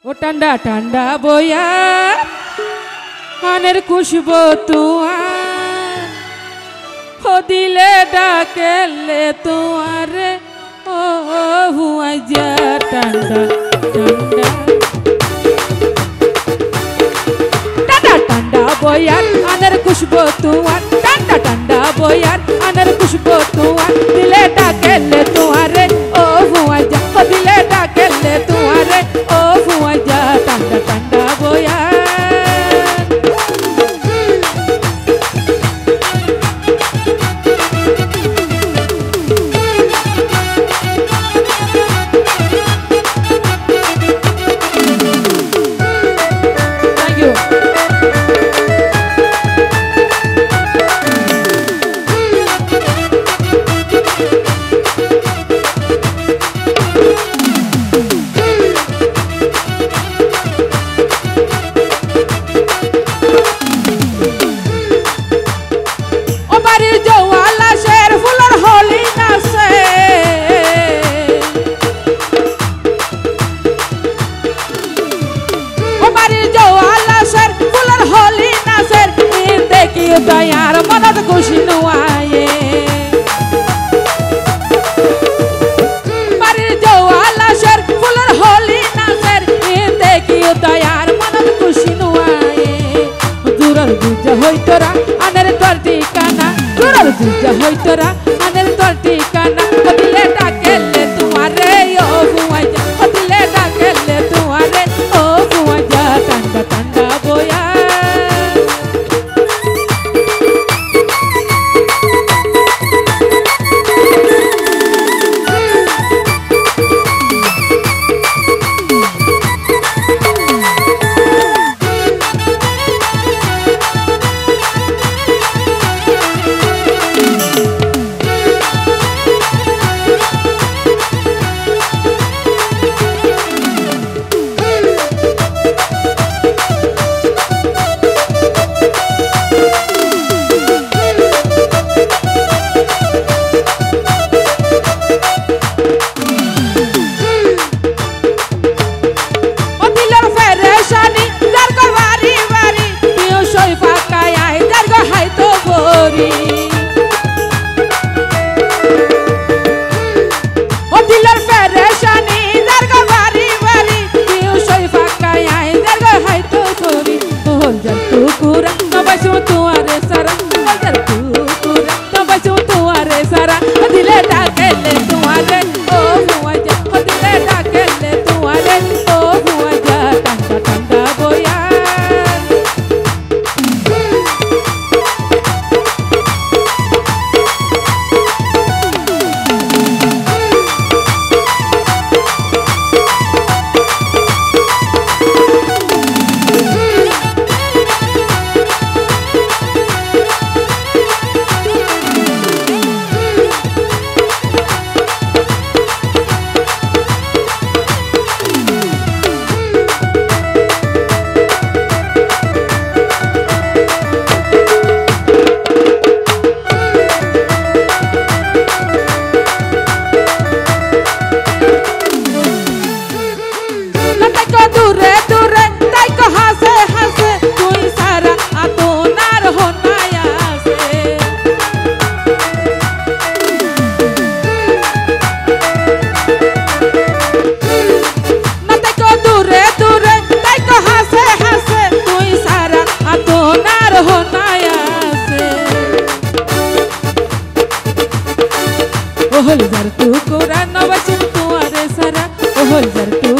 ও ঠান্ডা ঠান্ডা বইয়া আনের খুশবো তুয়ার ও দিলে ডাকেলে তুয়ারে ও হুয়াই যা ঠান্ডা ঠান্ডা ঠান্ডা ঠান্ডা বইয়ার আনের খুশবো তুয়ার ঠান্ডা ঠান্ডা বইয়ার আনের খুশবো তুয়ার দিলে ডাকেলে তুয়ারে ও হুয়াই যা ও দিলে ডাকেলে তুয়ারে ও হুয়াই যা ঠান্ডা ঠান্ডা বইয়ার Dayar manat kushi nuaye Mari jawala shar fular holi naser inde kiyo dayar manat kushi nuaye Durar duja hoy tora aner tor tikana Durar duja hoy tora aner tor tikana Dile dakelle tumare yo huaja Dile dakelle tumare o huaja tanda tanda boya Ohol jar tu kura na bachum tuare sara Ohol jar tu